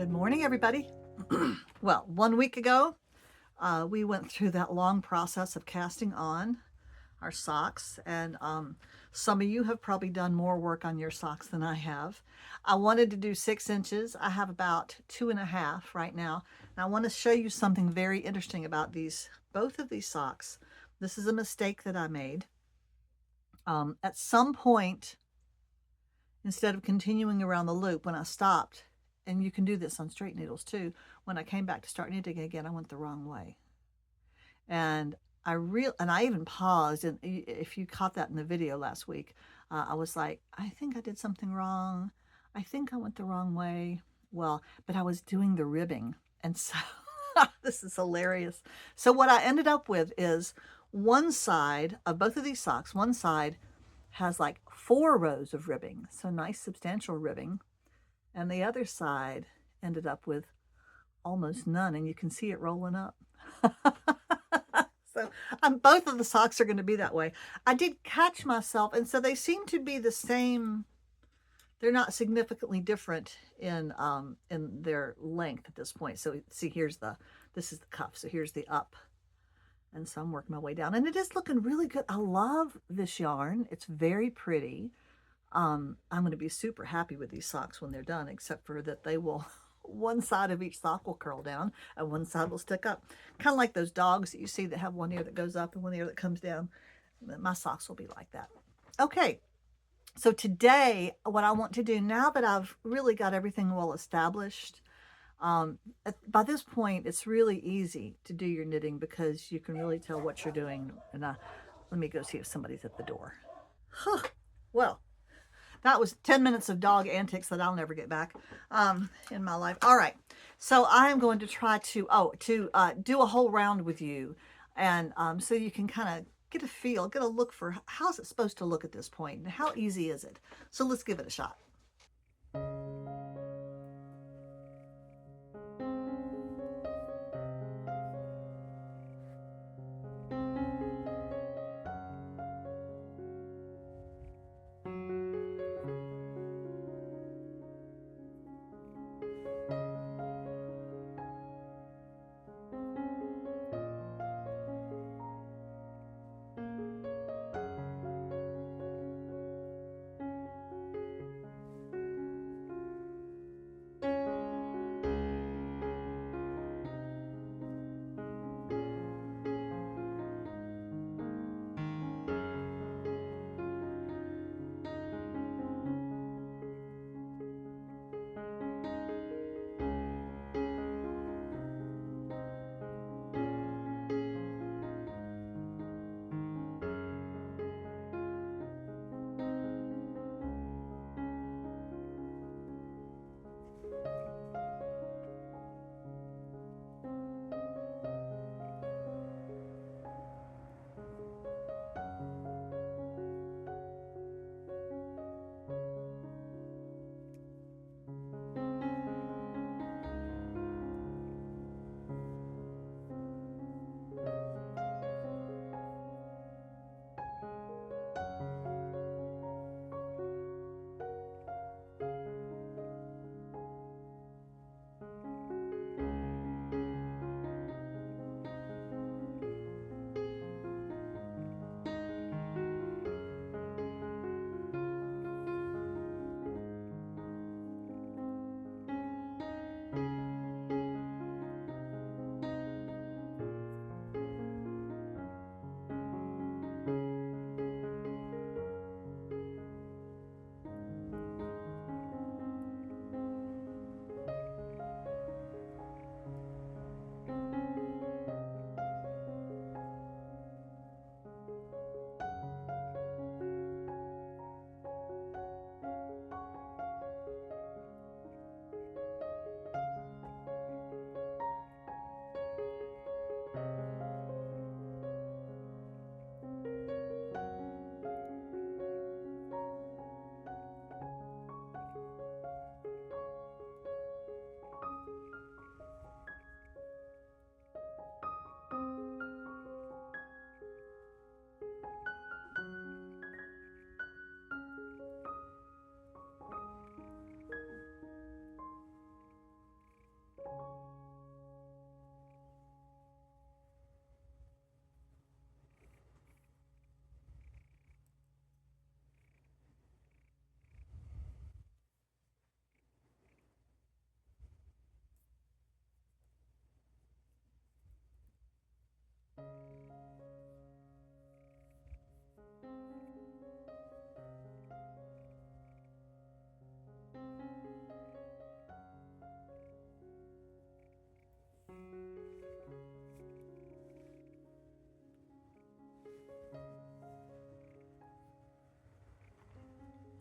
Good morning, everybody. Well, 1 week ago, we went through that long process of casting on our socks, and some of you have probably done more work on your socks than I have. I wanted to do 6 inches. I have about 2.5 right now, and I want to show you something very interesting about both of these socks. This is a mistake that I made. At some point, instead of continuing around the loop, when I stopped, and you can do this on straight needles too, when I came back to start knitting again, I went the wrong way. And I even paused, and if you caught that in the video last week, I was like, I think I did something wrong. I think I went the wrong way. Well, but I was doing the ribbing, and so this is hilarious. So what I ended up with is one side of both of these socks, one side has like 4 rows of ribbing, so nice substantial ribbing, and the other side ended up with almost none, and you can see it rolling up. So both of the socks are going to be that way. I did catch myself, and so they seem to be the same. They're not significantly different in their length at this point. So see, this is the cuff. So here's the up, and so I'm working my way down, and it is looking really good. I love this yarn. It's very pretty. I'm going to be super happy with these socks when they're done, except for that they will, one side of each sock will curl down and one side will stick up. Kind of like those dogs that you see that have one ear that goes up and one ear that comes down. My socks will be like that. Okay, so today what I want to do, now that I've really got everything well established, by this point it's really easy to do your knitting because you can really tell what you're doing. And let me go see if somebody's at the door. Well, that was 10 minutes of dog antics that I'll never get back in my life. All right, so I am going to try to do a whole round with you, and so you can kind of get a feel, get a look for how's it supposed to look at this point, and how easy is it. So let's give it a shot.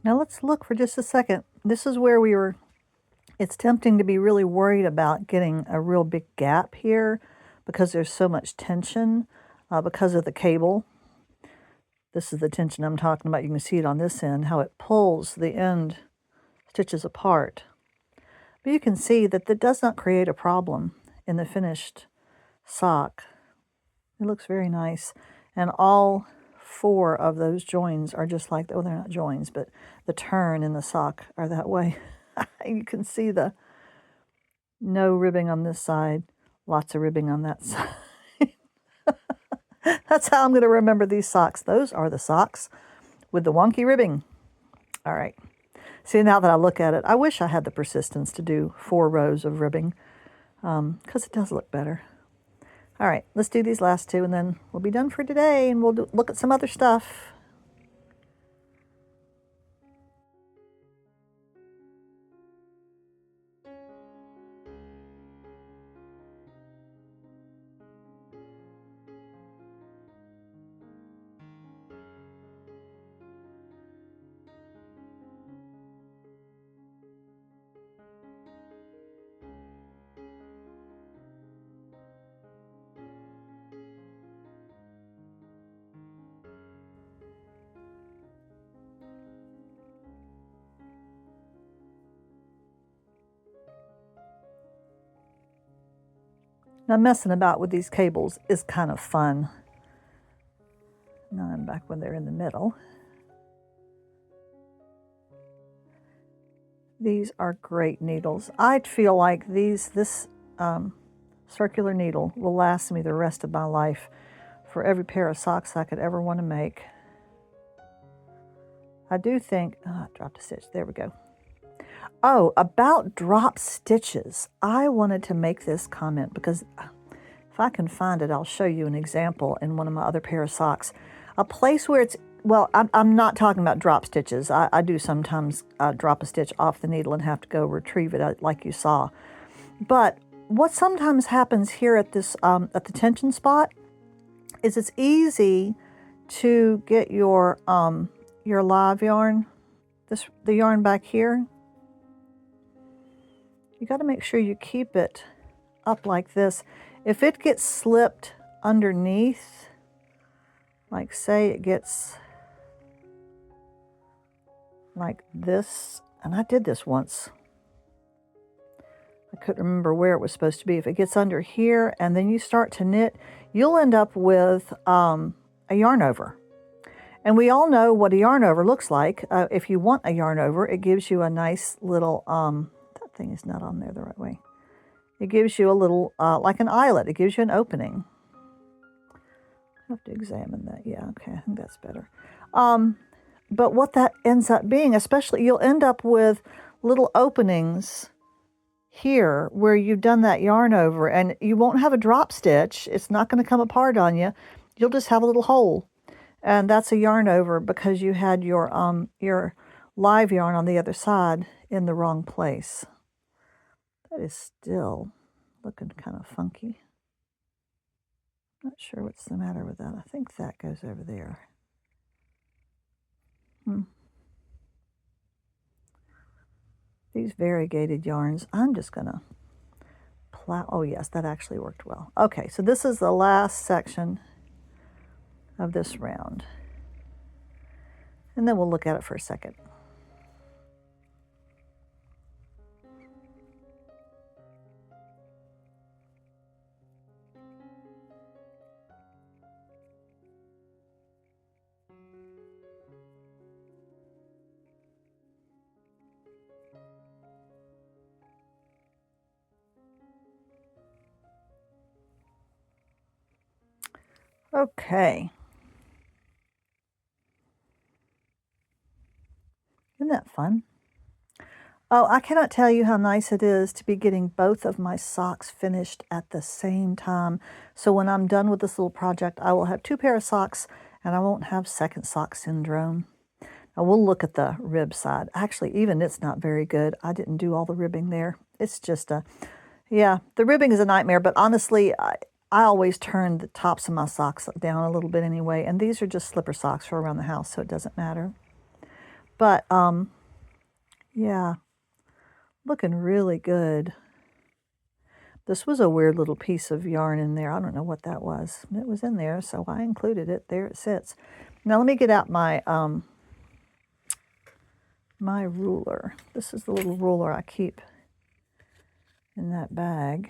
Now let's look for just a second. This is where we were, it's tempting to be really worried about getting a real big gap here because there's so much tension because of the cable. This is the tension I'm talking about. You can see it on this end, how it pulls the end stitches apart. But you can see that that does not create a problem in the finished sock. It looks very nice. And all 4 of those joins are just like, oh, they're not joins, but the turn in the sock are that way. You can see the no ribbing on this side, lots of ribbing on that side. That's how I'm going to remember these socks. Those are the socks with the wonky ribbing. All right. See, now that I look at it, I wish I had the persistence to do 4 rows of ribbing because it does look better. All right, let's do these last 2 and then we'll be done for today and we'll look at some other stuff. Now, messing about with these cables is kind of fun. Now I'm back when they're in the middle. These are great needles. I feel like this circular needle will last me the rest of my life for every pair of socks I could ever want to make. I do think, I dropped a stitch, there we go. Oh, about drop stitches. I wanted to make this comment because if I can find it, I'll show you an example in one of my other pair of socks. A place where it's, well, I'm not talking about drop stitches. I do sometimes drop a stitch off the needle and have to go retrieve it like you saw. But what sometimes happens here at this at the tension spot is it's easy to get your live yarn, the yarn back here. You got to make sure you keep it up like this. If it gets slipped underneath, like say it gets like this, and I did this once. I couldn't remember where it was supposed to be. If it gets under here and then you start to knit, you'll end up with a yarn over. And we all know what a yarn over looks like. If you want a yarn over, it gives you a nice little, that thing is not on there the right way. It gives you a little, like an eyelet. It gives you an opening. I have to examine that. Yeah, okay, I think that's better. But what that ends up being, especially, you'll end up with little openings here where you've done that yarn over, and you won't have a drop stitch. It's not going to come apart on you. You'll just have a little hole. And that's a yarn over because you had your live yarn on the other side in the wrong place. That is still looking kind of funky. Not sure what's the matter with that. I think that goes over there. These variegated yarns, I'm just going to plow. Oh, yes, that actually worked well. Okay, so this is the last section of this round. And then we'll look at it for a second. Okay. Isn't that fun? Oh, I cannot tell you how nice it is to be getting both of my socks finished at the same time. So when I'm done with this little project, I will have 2 pair of socks and I won't have second sock syndrome. Now we'll look at the rib side. Actually, even it's not very good. I didn't do all the ribbing there. It's just yeah, the ribbing is a nightmare, but honestly, I always turn the tops of my socks down a little bit anyway, and these are just slipper socks for around the house, so it doesn't matter. But yeah, looking really good. This was a weird little piece of yarn in there. I don't know what that was. It was in there, so I included it. There it sits. Now let me get out my my ruler. This is the little ruler I keep in that bag.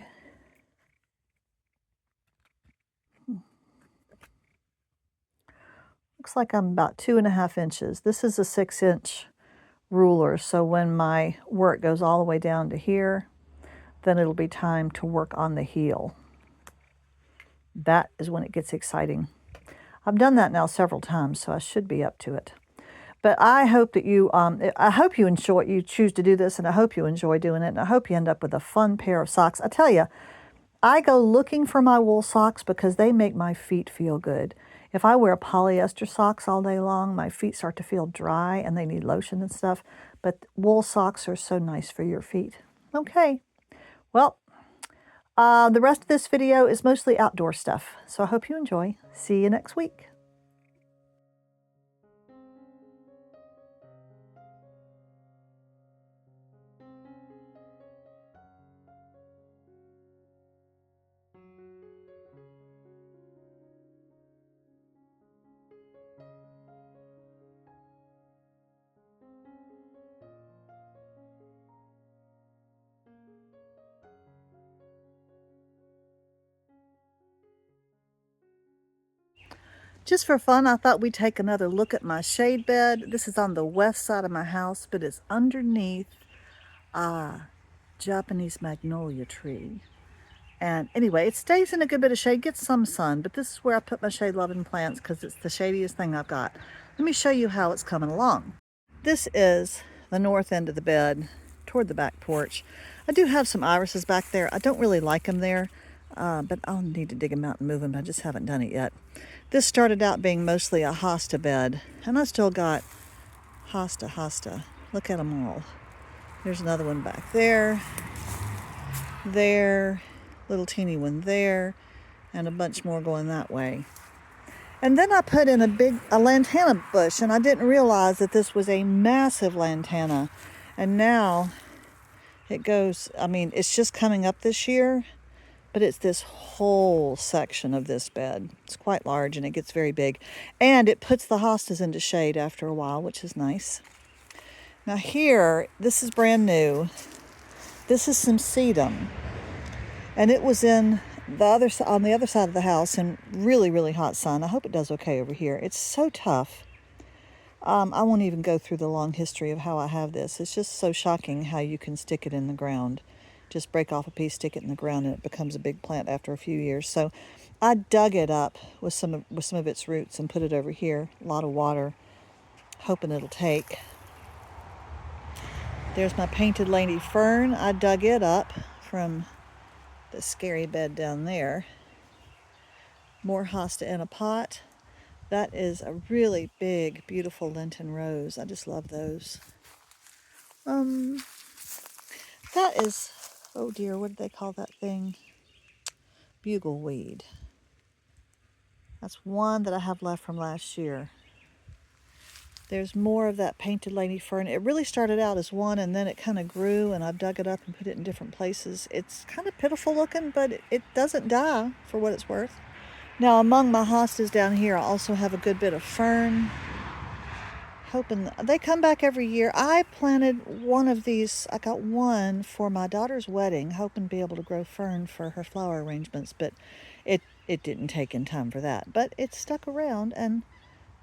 Looks like I'm about 2.5 inches. This is a 6-inch ruler, so when my work goes all the way down to here, then it'll be time to work on the heel. That is when it gets exciting. I've done that now several times, so I should be up to it. But I hope that I hope you enjoy, you choose to do this, and I hope you enjoy doing it, and I hope you end up with a fun pair of socks. I tell you, I go looking for my wool socks because they make my feet feel good. If I wear polyester socks all day long, my feet start to feel dry and they need lotion and stuff. But wool socks are so nice for your feet. Okay, well, the rest of this video is mostly outdoor stuff. So I hope you enjoy. See you next week. Just for fun, I thought we'd take another look at my shade bed. This is on the west side of my house, but it's underneath a Japanese magnolia tree. And anyway, it stays in a good bit of shade, gets some sun, but this is where I put my shade-loving plants because it's the shadiest thing I've got. Let me show you how it's coming along. This is the north end of the bed toward the back porch. I do have some irises back there. I don't really like them there, but I'll need to dig them out and move them. I just haven't done it yet. This started out being mostly a hosta bed, and I still got hosta. Look at them all. There's another one back there, little teeny one there, and a bunch more going that way. And then I put in a lantana bush, and I didn't realize that this was a massive lantana. And now it goes, I mean, it's just coming up this year, but it's this whole section of this bed. It's quite large and it gets very big. And it puts the hostas into shade after a while, which is nice. Now here, this is brand new. This is some sedum. And it was in on the other side of the house in really, really hot sun. I hope it does okay over here. It's so tough. I won't even go through the long history of how I have this. It's just so shocking how you can stick it in the ground. Just break off a piece, stick it in the ground, and it becomes a big plant after a few years. So I dug it up with some of its roots and put it over here. A lot of water, hoping it'll take. There's my painted lady fern. I dug it up from the scary bed down there. More hosta in a pot. That is a really big, beautiful Lenten rose. I just love those. That is, oh dear, what did they call that thing? Bugleweed. That's one that I have left from last year. There's more of that painted lady fern. It really started out as one, and then it kind of grew, and I've dug it up and put it in different places. It's kind of pitiful looking, but it doesn't die for what it's worth. Now, among my hostas down here, I also have a good bit of fern. Hoping they come back every year. I planted one of these. I got one for my daughter's wedding, hoping to be able to grow fern for her flower arrangements, but it didn't take in time for that. But it stuck around, and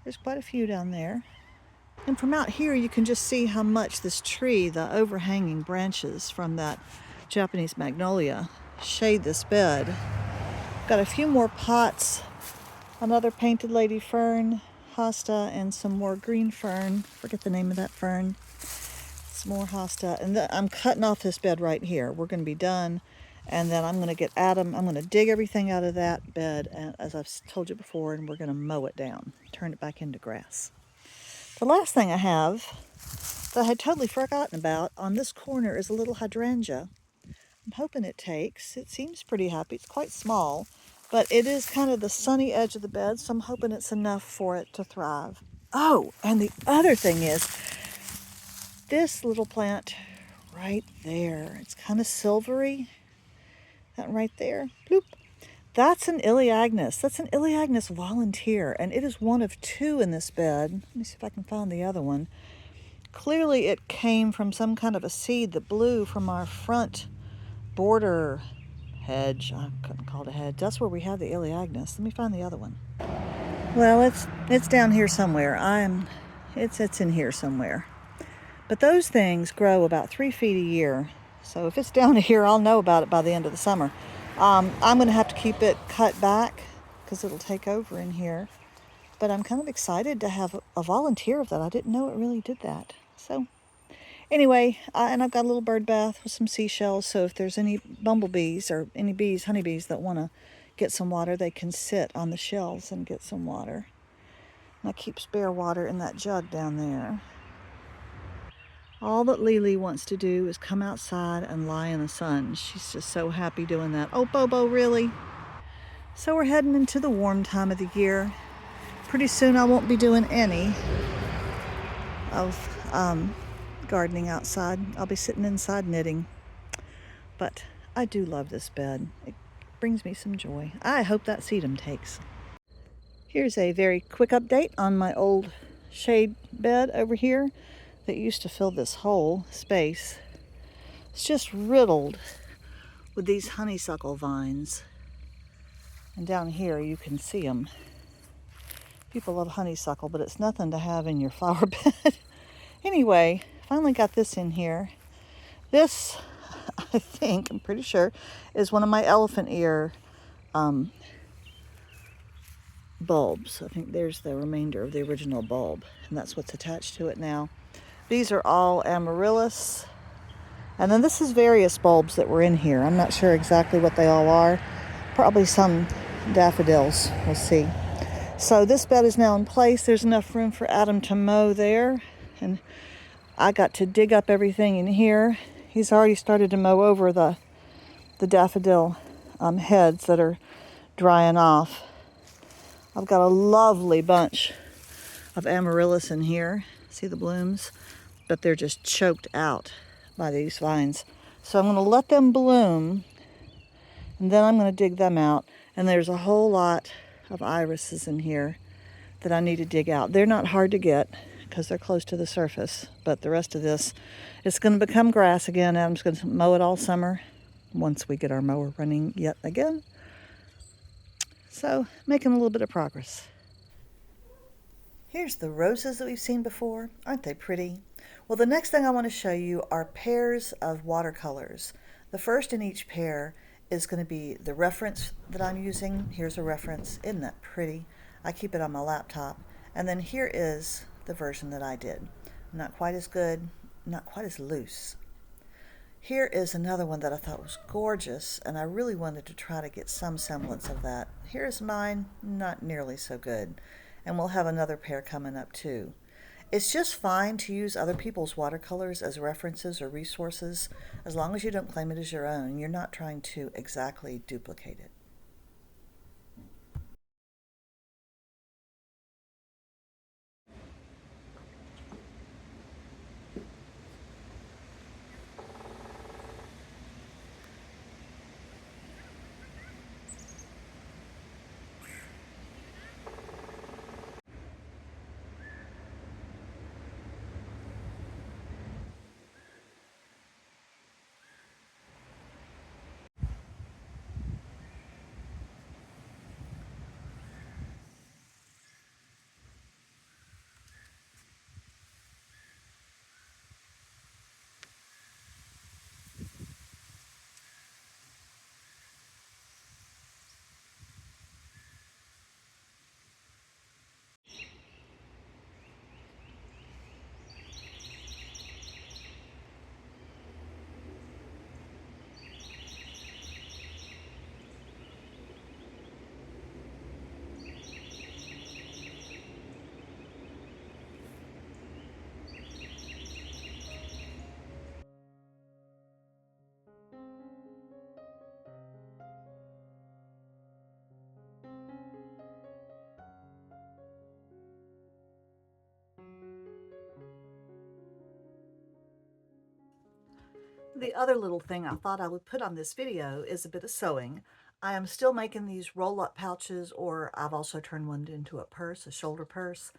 there's quite a few down there. And from out here, you can just see how much this tree, the overhanging branches from that Japanese magnolia, shade this bed. Got a few more pots, another painted lady fern, hosta, and some more green fern. Forget the name of that fern. Some more hosta. And I'm cutting off this bed right here. We're going to be done. And then I'm going to get Adam. I'm going to dig everything out of that bed, and, as I've told you before, and we're going to mow it down. Turn it back into grass. The last thing I have that I had totally forgotten about on this corner is a little hydrangea. I'm hoping it takes. It seems pretty happy. It's quite small, but it is kind of the sunny edge of the bed, so I'm hoping it's enough for it to thrive. Oh, and the other thing is, this little plant right there. It's kind of silvery. That right there. Bloop. That's an Iliagnus. That's an Iliagnus volunteer, and it is one of two in this bed. Let me see if I can find the other one. Clearly it came from some kind of a seed that blew from our front border hedge. I couldn't call it a hedge. That's where we have the Iliagnus. Let me find the other one. Well, it's down here somewhere. It's in here somewhere. But those things grow about 3 feet a year. So if it's down here, I'll know about it by the end of the summer. I'm going to have to keep it cut back because it'll take over in here. But I'm kind of excited to have a volunteer of that. I didn't know it really did that. So anyway, and I've got a little bird bath with some seashells. So if there's any bumblebees or any bees, honeybees that want to get some water, they can sit on the shells and get some water. And I keep spare water in that jug down there. All that Lily wants to do is come outside and lie in the sun. She's just so happy doing that. Oh, Bobo, really? So we're heading into the warm time of the year. Pretty soon I won't be doing any of gardening outside. I'll be sitting inside knitting. But I do love this bed. It brings me some joy. I hope that sedum takes. Here's a very quick update on my old shade bed over here that used to fill this whole space. It's just riddled with these honeysuckle vines. And down here you can see them. People love honeysuckle, but it's nothing to have in your flower bed. Anyway, finally got this in here. This, I think, I'm pretty sure, is one of my elephant ear bulbs. I think there's the remainder of the original bulb, and that's what's attached to it now. These are all amaryllis. And then this is various bulbs that were in here. I'm not sure exactly what they all are. Probably some daffodils. We'll see. So this bed is now in place. There's enough room for Adam to mow there. And I got to dig up everything in here. He's already started to mow over the daffodil heads that are drying off. I've got a lovely bunch of amaryllis in here. See the blooms? But they're just choked out by these vines. So I'm going to let them bloom, and then I'm going to dig them out. And there's a whole lot of irises in here that I need to dig out. They're not hard to get because they're close to the surface, but the rest of this, it's going to become grass again. Adam's going to mow it all summer once we get our mower running yet again. So making a little bit of progress. Here's the roses that we've seen before. Aren't they pretty? Well, the next thing I want to show you are pairs of watercolors. The first in each pair is going to be the reference that I'm using. Here's a reference. Isn't that pretty? I keep it on my laptop. And then here is the version that I did. Not quite as good, not quite as loose. Here is another one that I thought was gorgeous, and I really wanted to try to get some semblance of that. Here's mine, not nearly so good. And we'll have another pair coming up too. It's just fine to use other people's watercolors as references or resources, as long as you don't claim it as your own. You're not trying to exactly duplicate it. The other little thing I thought I would put on this video is a bit of sewing. I am still making these roll-up pouches, or I've also turned one into a purse, a shoulder purse.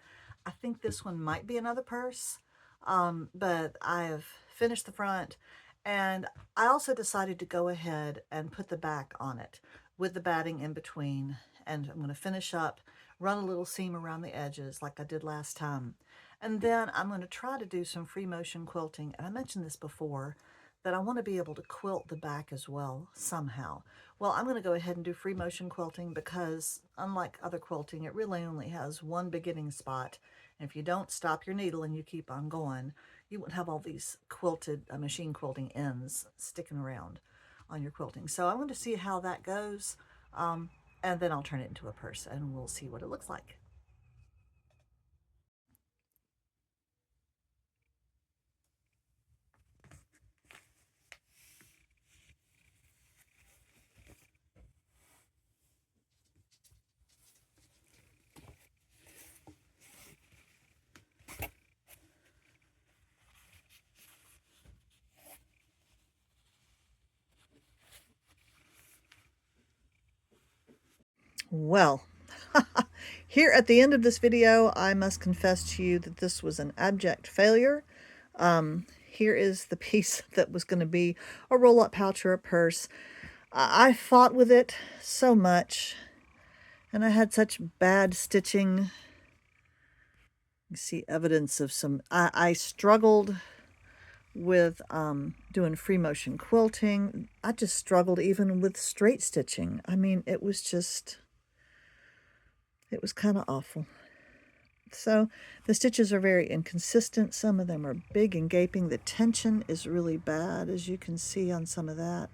I think this one might be another purse, but I have finished the front, and I also decided to go ahead and put the back on it with the batting in between, and I'm going to finish up, run a little seam around the edges like I did last time. And then I'm going to try to do some free motion quilting, and I mentioned this before, that I want to be able to quilt the back as well somehow. Well, I'm going to go ahead and do free motion quilting because, unlike other quilting, it really only has one beginning spot. And if you don't stop your needle and you keep on going, you won't have all these quilted, machine quilting ends sticking around on your quilting. So I'm going to see how that goes, and then I'll turn it into a purse and we'll see what it looks like. Well, here at the end of this video, I must confess to you that this was an abject failure. Here is the piece that was going to be a roll-up pouch or a purse. I fought with it so much, and I had such bad stitching. You see evidence of some... I struggled with doing free motion quilting. I just struggled even with straight stitching. I mean, it was kind of awful. So the stitches are very inconsistent. Some of them are big and gaping. The tension is really bad, as you can see on some of that.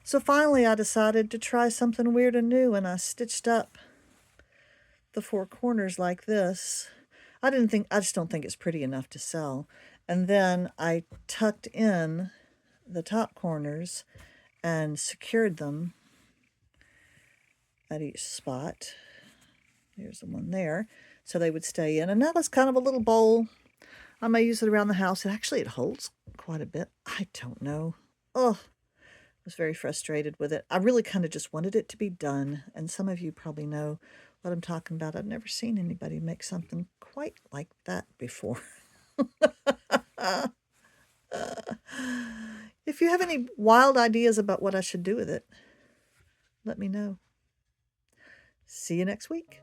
So finally I decided to try something weird and new, and I stitched up the four corners like this. I just don't think it's pretty enough to sell. And then I tucked in the top corners and secured them at each spot. There's the one there, so they would stay in. And now it's kind of a little bowl. I may use it around the house. It holds quite a bit. I don't know. Oh, I was very frustrated with it. I really kind of just wanted it to be done. And some of you probably know what I'm talking about. I've never seen anybody make something quite like that before. If you have any wild ideas about what I should do with it, let me know. See you next week.